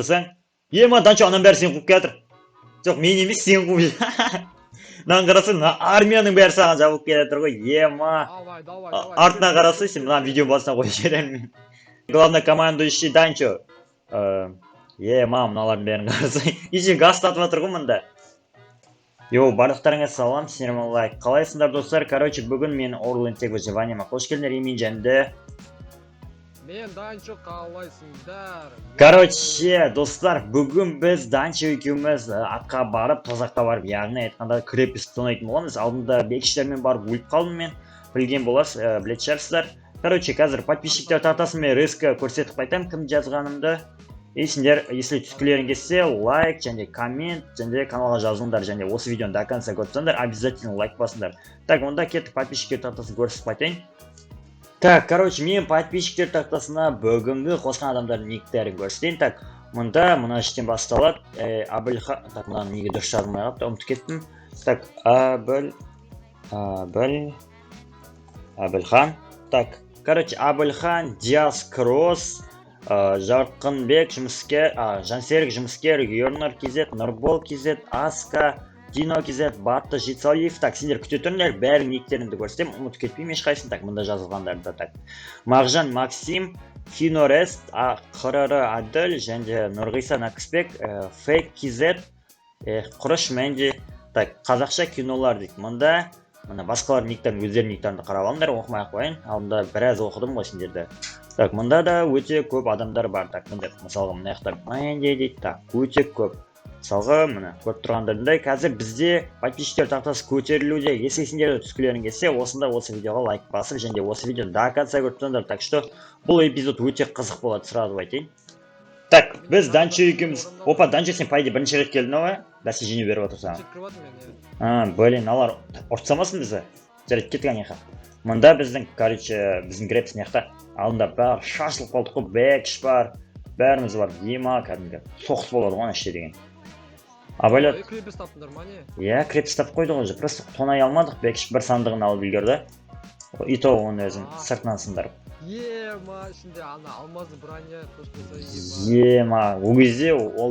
Sen ема данчо анан бәрі сен қуып келатыр. Жоқ, мен емес, сен қуып. Мынаны қарасаң, армияның бәрі саған жабылып келатыр ғой. Ема. Давай. Артына қарасаң, сен мына видео басына қойып жіберемін. Главнокомандующий данчо. Ема, мыналардың бәрін қарасаң. Еще газ татып жатыр ғой мында. Йоу, барлықтарыңа салам, сендермен лайк. Қалайсыңдар достар? Короче, бүгін мен Orland Tech выживаниеме қош келдіңдер, емен жәнді. Мен Данчо, қалайсыңдар? Короче, достар, бүгін біз Данчо екеуміз атқа барып, тозаққа барып, яғни айтқанда крепост тонайтын боламыз. Алдында бекіштермен барып өліп қалдым мен. Білген боласыз, білетін шығарсыздар. Короче, қазір подписчиктер тақтасын мен резко көрсетіп қайтамын кім жазғанымды. И сендер, если түскілерің келсе, лайк, және коммент, және каналға жазыңдар, және осы видеоны до конца көрсеңдер, обязательно лайк басыңдар. Так, онда кеттік подписчиктер тақтасын көрсетіп қайтайын. Так, короче, мен подписчиктер тақтасына бүгінгі қосқан адамдардың никтерін көрсетейін. Так, мұнда мына іштен басталады. Абылхан, так, мынаны неге дұрыс жазылмай қалыпты, ұмытып кеттім. Так, Абылхан. Так, короче, Абылхан, Диас Кросс, Жарқынбек жұмыскер, Жансерік жұмыскер, Йорнар KZ, Нұрбол KZ, Аска, Дино KZ, Батты Жицалиев. Так, сендер күте тұрыңдар, бәрі никтерімді көрсетем, ұмытып кетпеймін ешқайсын. Так, мұнда жазылғандарды. Так, Мағжан Максим, Финорест, Қырыры Адыл, және Нұрғиса Накыспек, Фейк KZ, Құрыш Мәнде. Так, қазақша кинолар дейді. Мұнда басқалар никтерін, өздерінің никтерінді қарап алыңдар, оқымай қойын. Алдында біраз оқыдым ғой сендерді. Так, мұнда да өте көп адамдар бар. Так, мұнда мысалға мына яқтар Мәнде дейді. Так, өте көп. Мысалға мына көріп тұрғандарындай, қазір бізде подписчиктер тақтасы көтерілуде. Если сендерді түскілерің келсе, осында осы видеоға лайк басып, және осы видеоны до конца көріп тұрыңдар. Так что бұл эпизод өте қызық болады, сразу айтайын. Так, біз Данчо екеуміз. Опа, Данчо, сен пайде бірінші рет келдің ғой? Бәсе жеңе беріп отырсың. Блин, алар ұртсамасын бізді. Жарайды, кеттік анеха. Мұнда біздің, короче, біздің грепс неқта. Алдында бәрі шашылып қалдық қой, бәкіш бар. Бәріміз бар, ема, кәдімгі. Соқыс болады ғой іште деген. Абайлат. Крепост таптыңдар ма не? Иә, крепост тап қойды ғой, просто тонай алмадық, бәкіш бір сандығын алып үлгерді. И то оны өзін сыртынан сындырып. Ема, ішінде алмазды броня қосылса ема. Ол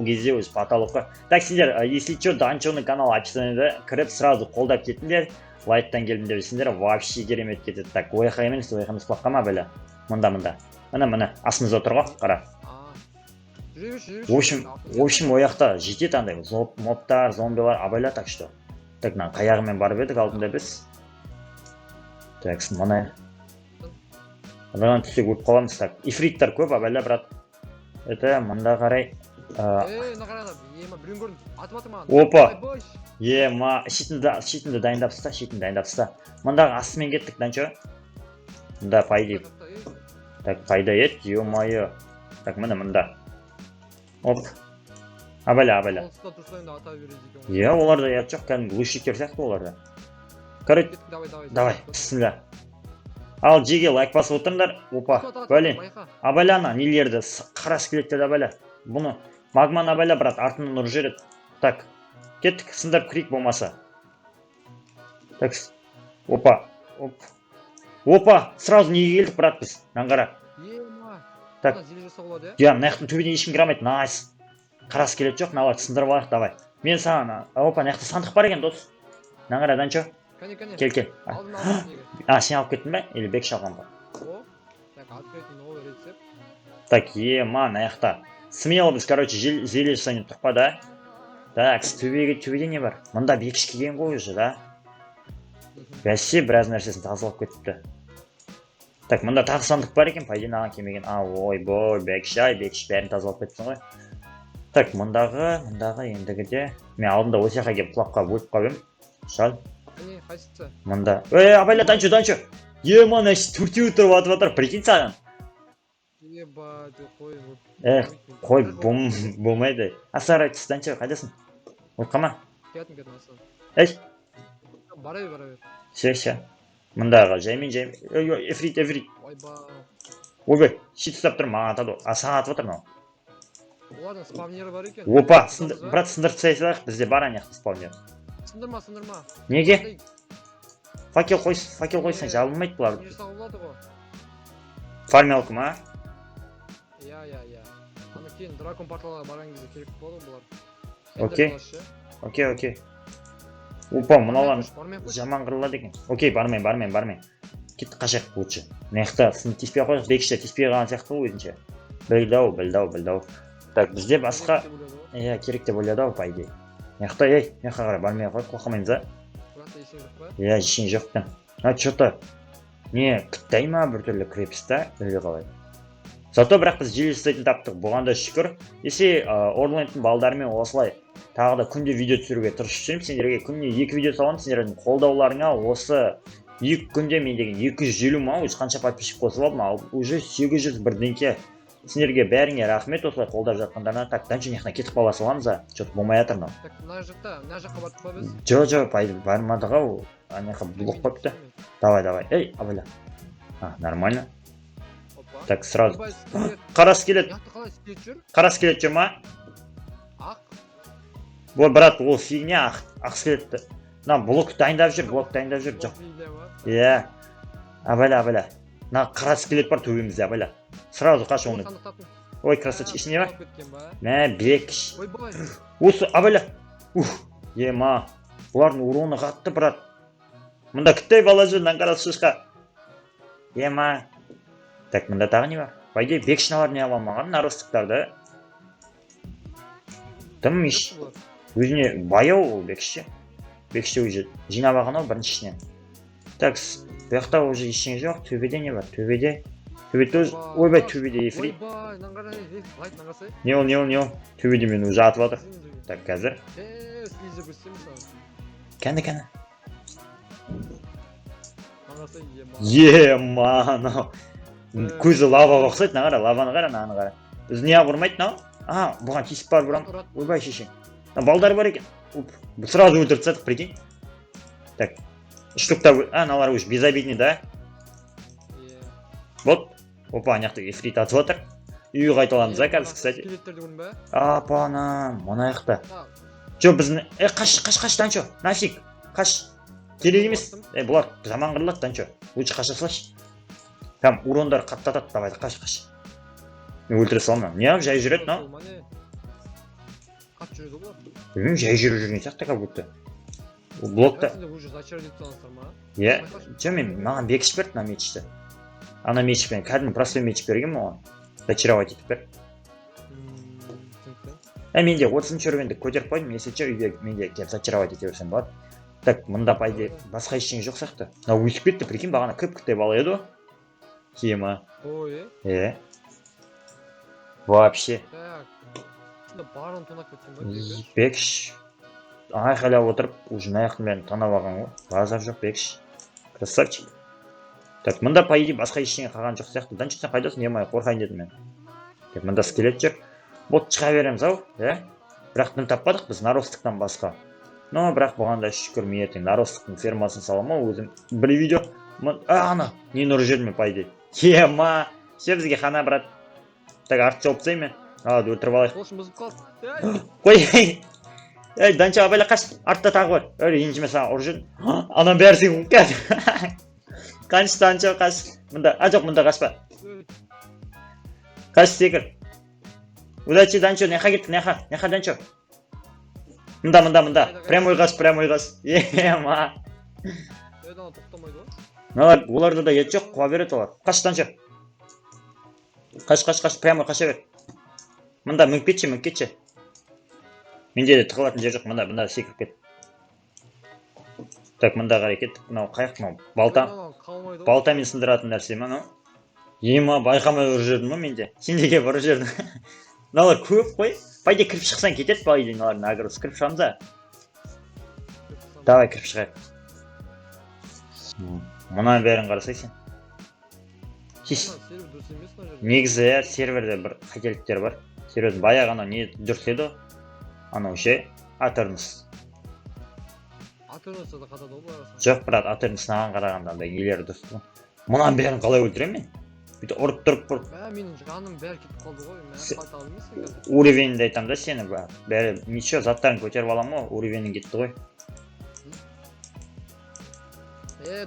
кезде өзі потолокқа. Так, сендер, если что, Данчоның каналы описаниеда кіріп сразу қолдап кетіңдер. Лайттан келдім десеңдер, вообще керемет кетеді. Так, ойқа емес құлаққа ма бәлі? Мұнда. Мына, астымызда отыр ғой, қара. В общем, ояқта жетеді андай мобтар, зомбилар, абайла, так что. Так, қаяғымен барып едік алдында біз. Так, мұны. Одан түсек өп қаламыз. Так, ифриттар көп, абайла, брат. Это, мұнда қарай. Ема, біреуін көрдім, атып атыр маған. Опа. Ема, шетінді дайындапсыста. Мұндағы астымен кеттік, Данчо. Мұнда пайда. Так, пайда ет, ё-майо. Так, мұнда. Оп. Абайла. Оларда ят жоқ, кәдімгі лучниктер сияқты оларда. Короче, давай, бісміллә. Ал жеге лайк басып отырыңдар. Опа, блин. Абайлана, нелерді қарас келеттеді абайла. Бұны магман абайла, брат, артынан ұр жереді. Так, кеттік, сындырып крик болмаса. Так, опа. Сразу неге келдік, брат, біз? Наңғара. Так, мына яқтың төбеден ешкім кірамайды. Найс. Қарас келеді жоқ, наларды сындырып алайық, давай. Мен саған, опа, мына яқта сандық бар екен, дос. Наңғара, Данчо. Кел. Сен алып кеттің бе? Или бек шалған ба? Так, ема, мына яқта. Смело біз, короче, зеле жасайын тұрып па, да? Так, төбеде не бар? Мұнда бекіш келген ғой уже, да? Бәсе, біраз нәрсесін тазалап кетіпті. Так, мұнда тағы сандық бар екен, пайден аған кемеген. Ойбой, бекіш бәрін тазалап кеттің ғой. Так, мұндағы ендігіде. Мен алдында осы яқа кеп құлаққа өліп қабым. Шал. Мұнда. Абайла, Данчо. Ема, нәші төртеу тұрып атып атыр, прикинь саған. Қой, болмайды. Асар айтыс, Данчо, қайдасың? Ұлқама? Әй? Бара бер. Ше. Мұндағы жаймен. Эфрит. Ойбай, шет ұстап тұр, маған атады. Саған атып отыр мынау. Олардың спавнері бар екен. Опа, брат, сындырып тастайық, бізде бар аяқты спавнер. Сындырма. Неге? Факел қойсаң жабылмайды бұлар. Фармелка Фармелка ма? Иә. кейін дракон порталға барған кезде керек болады бұлар. Окей. Окей. Опа, мыналар Бармай ақ қойшы. жаман қырылады екен. Окей, бармайм. Кет қашақ лучше. Мына сын тиіспей қойық, бекіште тиіспей қалған сияқты ғой өзінше. Білдау. Так, бізде басқа керек деп ойлады ау, по идее. Мына жаққа қарай бармай ақ қойық, қорқамаймыз, а? Ештеңе жоқ та. Что-то не қытай ма біртүрлі крепоста, или қалай. Зато бірақ біз жел істейтін таптық, бұған да шүкір. Есе Орлендтің балдарымен осылай тағы да күнде видео түсіруге тырысып жүрмін. Сендерге күніне 2 видео саламын. Сендердің қолдауларыңа осы 2 күнде мен деген 250 ма, уже қанша подписчик қосып алдым, ал уже 800 бірдеңке. Сендерге бәріңе рахмет осылай қолдап жатқандарына. Так, данчо нехна кетіп қала саламыз, а? Что-то болмай жатыр мынау. Так, мына жаққа бардық па біз? Жоқ, бармадық ау. Анақа блок қойыпты. Давай. Эй, абайла. Нормально. Так, сразу. Қарасы келеді. Қарасы келеді жүр ма? Ақ? Ой, брат, ол фигня, ақсы келеді. Блок дайындап жүр. Жоқ. Иә. Абайла. Қарасы келеді бар төбемізде, абайла. Сразу қаш оны. Ой, красавчик, ішіне бар? Мә, бекіш. Осы, абайла. Ема. Бұлардың уроны қатты, брат. Мұнда күттай бала жүр, қарасы шышқа. Ема. Так, мұнда тағы не бар? По идее, бекшіналар не аламаған, наростықтарды. Тым еш. Өзіне баяу ол бекші. Бекші өзі жинап алған ау біріншісінен. Так, бұяқта уже ештеңе жоқ. Төбеде не бар? Төбеде өз... Ойбай, төбеде ефрит. Не ол? Төбеде мен уже атып атыр. Так, қазір. Кәні. Ема, көзі лава ұқсайды, лаваны қара. Біз не ағырмайды, бұған тесіп бар бұрам. Ойбай, шешең. Балдар бар екен. Сразу өлтіртсадық, прикинь. Так, штукта, налар өш безобидный, да? Вот. Опа, аяқты ефрит атып отыр. Үй қайталамыз, қазір, кстати. Апана, мұна аяқта. Жо, біздің... Қаш, Данчо, нафиг. Қаш. Керек емес. Бұлар жаман қырылады, Данчо. Лучше қаша салшы. Там урондар қаттатады, давайды, қаш. Өлтіре салмам. Не жай жүреді, но? Қат жүреді олар? Білмеймін, жай жүрген сияқты как будто. Блокта. Маған бекіш берді на мечті. Ана мечпен, кәдімгі простой меч берген оған. Зачаровать етіп бер. Менде 30 уровенді көтеріп қойдым, есетші үйге менде кеп зачаровать ете берсем болады. Так, мұнда пайде басқа ештеңе жоқ сияқты. Өсіп кетті, прикинь, бағана көп-күтте бала еді. Кема. Ой, вообще. Бекіш. Айқайлап отырып, уже наяқтың бәрін танап алған ғой. Базар жоқ, бекіш. Красавчик. Так, мұнда пайде басқа ештеңе қалған жоқ сияқты. Данчо, сен қайдасың, емай, қорқайын дедім мен. Так, мұнда скелет жүр. Вот шыға береміз ау, бірақ дым таппадық біз наростықтан басқа. Но бірақ бұған да шүкір мен ертең наростықтың фермасын салама өзім. Бір видео. Ана, не нұр жермен пайде. Ема, ше бізге қана, брат. Так, артты жауып тастайын мен. Өлтіріп алайық. Қолшын бұзып қалды. Қой, Данчо, абайла қаш, артта тағы бар. Ренжіме саған ұрып жүрдім. Анам бәрі сен қыз. Қаш, Данчо, қаш. Жоқ, мұнда қашпа. Қаш, секір. Удачи, Данчо, неха кетті, неха, Данчо. Мұнда. Прямой қаш. Ема. Оларда да ет жоқ, қуа береді олар. Қаш, Данчо. Қаш, прямой қаша бер. Мұнда мүнк кетші. Менде де тығылатын жер жоқ, мұнда секіріп кет. Так, мұнда қарай кеттік, мынау қайық, мынау балтамен сындыратын нәрсе ма, мынау? Ема, байқамай ұрып жүрдім ма менде? Сендеге ұрып жүрдім. Мыналар көп қой. Пайде кіріп шықсан кетеді, пайде мыналардың агросы. Кіріп шығамыз, а? Давай кіріп шығайық. Мұнан бәрін қарасай сен. Негізі, серверде бір қателіктер бар. Сервердің баяғы анау не жүрседі, анау ше, Атернс. Атернс'та да қатады ол арасында. Жоқ, брат, Атернс'наған қарағанда да елері дұрыс. Мұнан бәрін қалай өлтірем мен? Бүйтіп ұрып тұрып. Менің жаным бәрі кетіп қалды ғой, мен қайта алмайсың қазір. Уровеньді айтам да сені, бәрі ничего, заттарын көтеріп алам ғой, уровенің кетті ғой.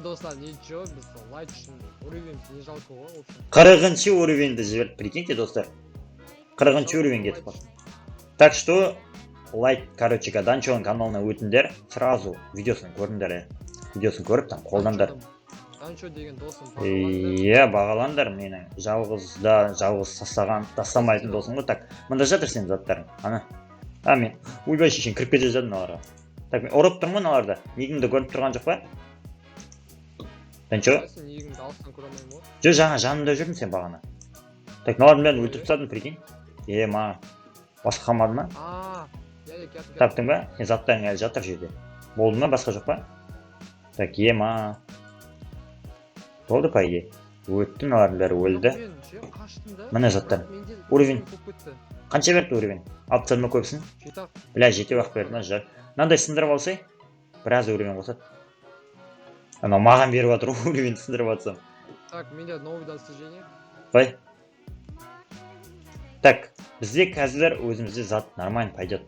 Достар, ничего, біз лайк үшін уровеньді не жалко ғой, в общем. 40-шы уровеньді жіберді, прикиньте, достар. 40 уровень кетіп қалды. Так что лайк, короче, Данчоның каналына өтіңдер, сразу видеосын көріңдер. Видеосын көріп, там қолдандар. Данчо деген досым Бағаландар менің жалғыз тастамайтын досым ғой. Так, мында жатыр сенің заттарың. Ана. Мен ойбай шешен кіріп кете жадым аларға. Так, мен ұрып тұрмын аларда. Негімді көріп тұрған жоқ па? Данчо? Негімді алыстан көре алмаймын ғой. Жаңа жанымда жүрдің сен бағана. Так, мыналардың бәрін өлтіріп тастадың, прикинь. Маған басқа қалмады ма? Таптың ба? Заттарың әлі жатыр жерде. Болды ма? Басқа жоқ па? Так, болды па еге? Өтті, мыналардың бәрі өлді. Міне заттар. Уровень. Қанша берді уровень? Алып тастадың ба көбісін? Бля, 7-ақ берді ма? Жар. Мынандай сындырып алсай, біраз уровень қосады. Анау маған беріп жатыр, уровень сындырып жатсам. Так, менде новый достижение. Бай. Так, бізде қазір өзімізде зат нормально пойдет.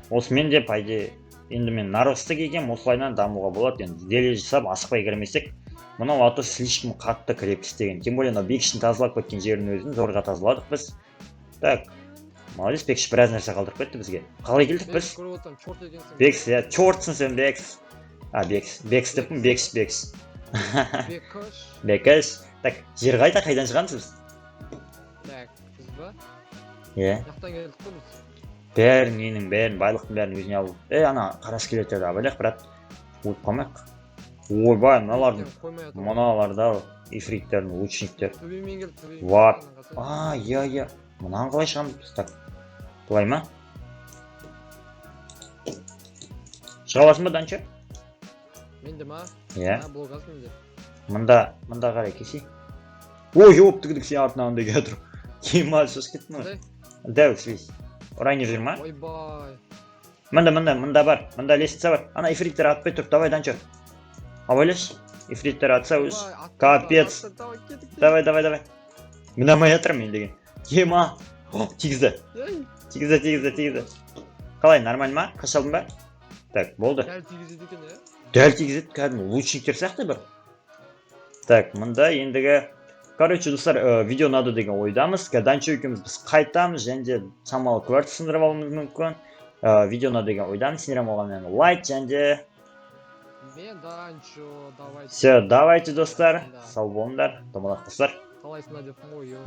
Осымен де пайде. Енді мен нарықсты келгем, осылайынан дамуға болады. Енді деле жасап асықпай кірмесек, мынау аты слишком қатты крепкий істеген. Тем более мынау бекшін тазалап кеткен жердің өзін зорға тазаладық біз. Так, молодец, бекші біраз нәрсе қалдырып кетті бізге. Қалай келдік біз? Бекс, чортсың сен, бекс. Бекс деппін, бекс. Бекш. Так, жер қайдан шығамыз? Так, біз ба? Жақтан келдік қой біз. Бәрін, байлықтың бәрін өзіне алып. Ана, қарасы келеді абайлақ, брат. Өліп қалмайық. Ойбай, мыналарда ифриттердің, лучниктер. Төбемен келді, төбемен. Вот. Мұнан қалай шығамыз? Так, бұлай ма? Шыға аласың ба, Данчо? Менде ма? Болғасын менде. Мында қарай кесе. Ой, өптігідік сен артына андай кетір. Кемал шыш кеттің ғой. Дәу слизь. Орайны жүр ма? Ойбай. Мында бар. Мында лестница бар. Ана ифриттер атпай тұр. Давай, Данчо. Абайлаш. Ифриттер атса өз. Капец. Давай. Мына май атырым мен деген. Кема. Тигізді. Қалай, нормаль ма? Қашалдың ба? Так, болды. Дәл тигізеді екен, Дәл тигізеді, кәдімгі лучниктер сияқты бір. Так, мында ендігі. Короче, достар, видео надо деген ойдамыз. Данчо екеуміз біз қайтамыз, және де шамалы кварт сындырып алуымыз мүмкін. Видеоны деген ойдамыз. Сендерім оғанмен лайк, және де... Мен Данчо, давайте. Все, давайте, достар. Сау болыңдар, домалақ достар. Қалайсыңдар деп қой.